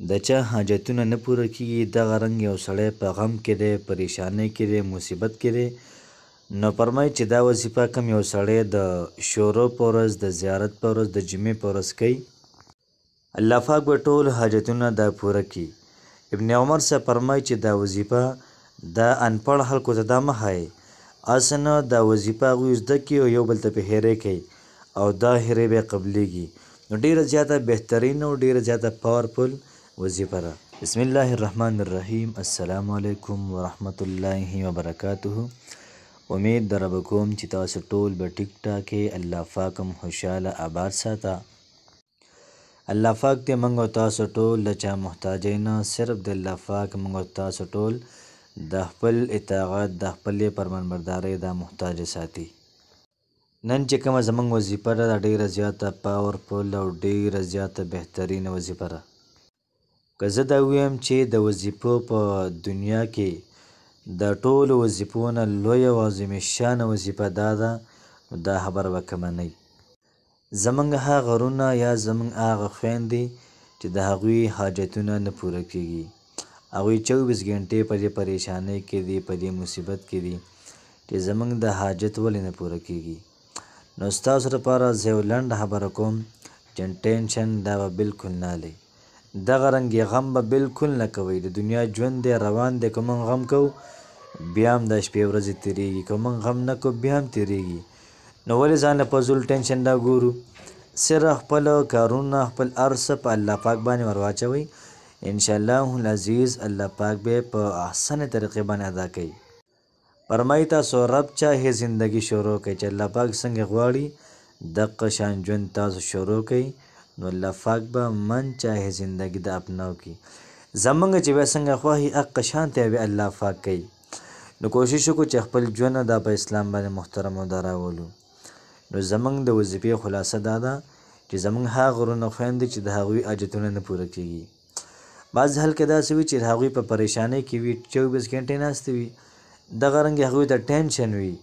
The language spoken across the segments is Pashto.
د چا حاجتونه نه پوره کیږي دغه رنګ یو سړی په غم کې دی، پریشانۍ کې دی، مصیبت کې دی. نو فرمایي چې دا وظیفه کوم یو سړی د شورو په ورځ، د زیارت په ورځ، د جمعې په ورځ کوي، الله پاک به ټول حاجتونه دا پوره کړي. ابن عمر صاحب فرمایي چې دا وظیفه دا انپړ خلکو ته دا مه ښایي، هسې نه دا وظیفه هغوی زده کړي او یو بل ته پې هیرې کوي او دا هیرې به یې قبلیږي. نو ډېره زیاته بهترین او ډېره زیاته پاورفل وظیفه ده. بسم الله الرحمن الرحیم. السلام علیکم ورحمت الله وبرکاته. امید در به کوم چې تاسو ټول به ټیک ټاکې، الله پاک هم خوشحاله آباد ساته. الله پاک دې موږ او تاسو ټول له چا محتاجۍ نه صرف د الله پاک موږ او تاسو ټول د خپل اطاعت د خپلې فرمانبردارۍ دا محتاج ساتي. نن چې کومه زموږ وظیفه ده دا ډېره زیاته پاورفل او ډېره زیاته بهترینه وظیفه ده. که زه دا ووایم چې د وظیفو په دنیا کې د ټولو وظیفو نه لویه او عظیم شانه وظیفه دا ده، نو دا خبره به کمه نه وي. زموږ هغه غرونه یا زموږ هغه خویندې چې د هغوی حاجتونه نه پوره کېږي، هغوی 24 ګنټې په دې پریشانۍ کې دي، په دې مصیبت کې دي چې زموږ د حاجت ولې نه پوره کېږي. نو ستاسو لپاره زه یو لنډه خبره کوم چې ټینشن دا به بالکل نه لئ، دغه رنګې غم به بالکل نه کوئ. د دنیا ژوند دی روان دی، که موږ غم کوو بیا هم د شپې ورځې تېرېږي، که موږ غم نه کوو بیا هم تېرېږي. نو ولې ځان له فضول ټینشن دا ګورو؟ صرف خپل کارونه خپل هر څه په الله پاک باندې ور واچوئ، انشاءالله العزیز الله پاک به په احسنه طریقې باندې ادا کوي. فرمایي تاسو رب چاهې زندگی شروع کوي، چې الله پاک څنګه غواړي دقه شان ژوند تاسو شروع کوي، نو الله پاک به من چاهې زندگی د اپناو کی. زمونږ چې بیا څنګه خوښي هغه شانتې بیا الله پاک کوي. نو کوشش وکړو چې خپل ژوند دا په اسلام باندې محترم او دا راولو. نو زمونږ د وظیفې خلاصه دا ده چې زمونږ هغه غرونه خویندې چې د هغوی حاجتونه نه پوره کېږي. بعض حل کې داسې وي چې هغوی په پریشانۍ کې وي، 24 ګنټې ناستې وي، دغه رنګې هغوی ته ټینشن وي،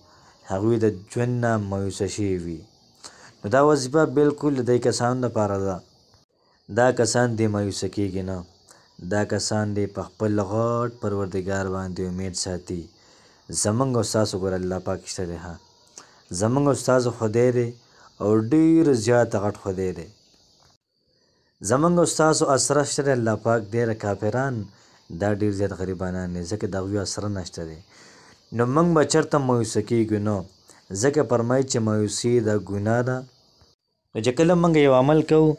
هغوی د ژوند نه مایوسه شوي وي. نو دا وظیفه بالکل د دې کسانو لپاره ده. دا کسان دې مایوسه کېږي نه، دا کسان دې په خپل غټ پروردګار باندې امید ساتي. زمونږ او ستاسو ګوره الله پاک شته دی، ها زمونږ او ستاسو خدای دی او ډېر زیات غټ خدای دی. زمونږ او ستاسو اسره شته دی الله پاک. ډېره کافران دا ډېر زیات غریبانان دي، ځکه د هغوی اسره نشته دی. نو موږ به چېرته مایوسه کېږو نه، ځکه فرمایي چې مایوسي دا ګناه ده. نو چې کله موږ یو عمل کوو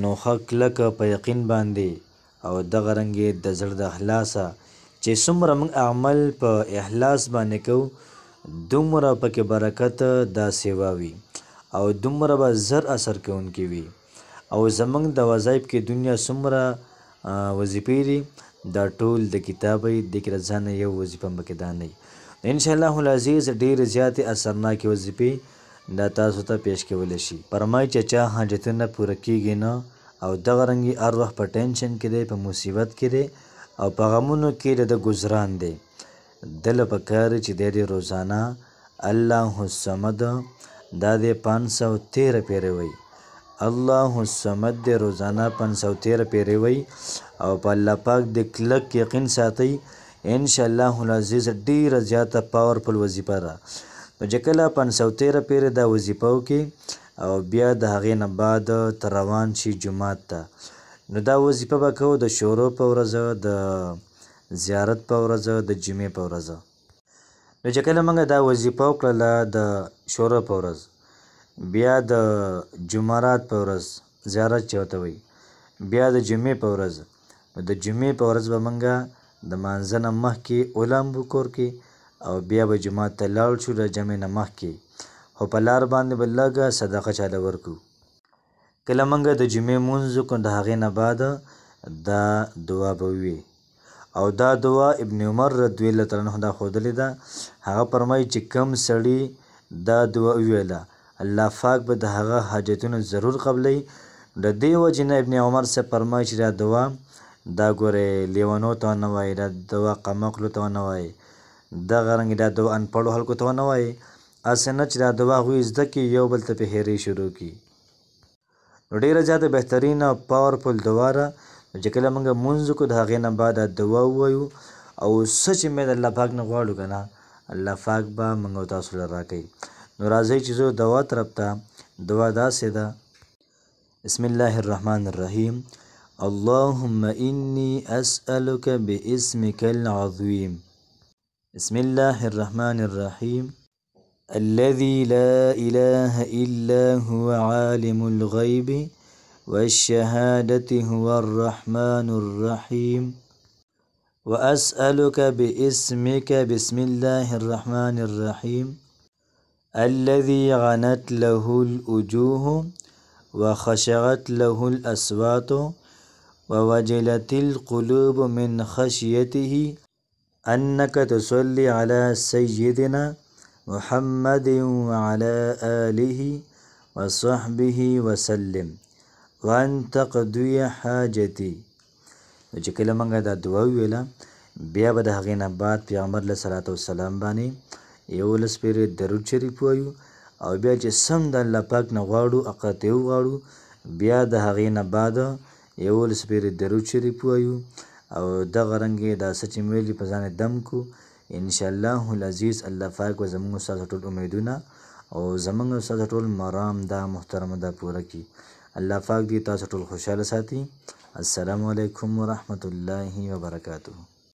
نو ښه کلکه په یقین باندې او دغه رنګې د زړه د اخلاصه چې څومره موږ عمل په اخلاص باندې کوو دومره پکې برکت دا سیوا وي او دومره به زر اثر کوونکي وي. او زموږ د وظایف کې دنیا څومره وظیفې دي دا ټول د کتابۍ د کې ځانه یو وظیفه هم پکې دا نه وي. انشاءالله العزیز ډېرې زیاتې اثرناکې وظیفې دا تاسو ته پیش کولی شي. فرمایي چې چا حاجتونه پوره کېږي نه او دغه رنګې هر وخت په ټینشن کې دی، په مصیبت کې دی او په غمونو کې د ګزران دی، دله پکار چې دی دې روزانه الله الصمد دا دې 513 پیرې وی، الله الصمد دې روزانه 513 پیرې وی او په الله پاک دې کلک یقین ساتئ. انشاءالله العزیز ډېره زیاته پاورفل وظیفه ده. نو چې کله 513 پیرې دا وظیفه وکړي او بیا د هغې نه بعد ته روان شي جومات ته، نو دا وظیفه به کوو د شورو په ورځ، د زیارت په ورځ، د جمعې په ورځ. نو چې کله موږ دا وظیفه وکړله د شورو په ورځ، بیا د جمعرات په ورځ زیارت چې ورته وایي، بیا د جمعې په ورځ، نو د جمعې په ورځ به موږ د مانځه نه مخکې اولامبو کور کې او بیا به جومات ته لاړ شو د جمعې نه مخکې، خو په لار باندې به لږه صدقه چاله ورکړو. کله موږ د جمعې لمونځ وکړو د هغې نه بعد دا دعا به ووي او دا دعا ابن عمر رضی الله تعالی عنه دا ښودلې ده. هغه فرمایي چې کوم سړي دا دعا وویله الله پاک به د هغه حاجتونه ضرور قبلوي. د دې وجې نه ابن عمر صاحب فرمایي چې دا دعا دا ګورې لیونو ته ونه وایي، دا دعا قمقلو ته ونه وایي، دغه رنګې دا دعا انپړو خلکو ته ونه وایي، هسې نه چې دا دعا هغوی زده کړي یو بل ته پې هیرې شروع کړي. نو ډېره زیاته بهترینه پاورفل دعا ده. چې کله موږ مونځ وکړو د هغې نه بعد دعا ووایو او څه چې مې د الله پاک نه غواړو که نه الله پاک به موږ او تاسو له راکوي. نو راځئ چې زه دعا طرف ته. دعا داسې ده: بسم الله الرحمن الرحیم. اللهم إني أسألك باسمك العظيم. بسم الله الرحمن الرحيم. الذي لا إله إلا هو عالم الغيب والشهادة هو الرحمن الرحيم. وأسألك باسمك بسم الله الرحمن الرحيم الذي غنت له الوجوه وخشعت له الأصوات ووجلت القلوب من خشيته أنك تصلي على سيدنا محمد وعلى آله وصحبه وسلم وأن تقضي حاجتي. چې کله موږ دا دعا وویله بیا به د هغې نه بعد پیغمبر علیه صلات وسلام باندې 11 پېرې درود شریف ووایو او بیا چې سم د الله پاک نه غواړو هغه ته وغواړو بیا د هغې نه بعد 11 پېرې درود شریف ووایو او دغه رنګې دا څه چې مې ویلي په ځان دم کو. انشاءالله العزیز الله پاک به زموږ ستاسو ټول امیدونه او زموږ ستاسو ټول مرام دا محترمه دا پوره کړي. الله پاک دې تاسو ټول خوشحاله ساتي. السلام علیکم ورحمة الله وبرکاته.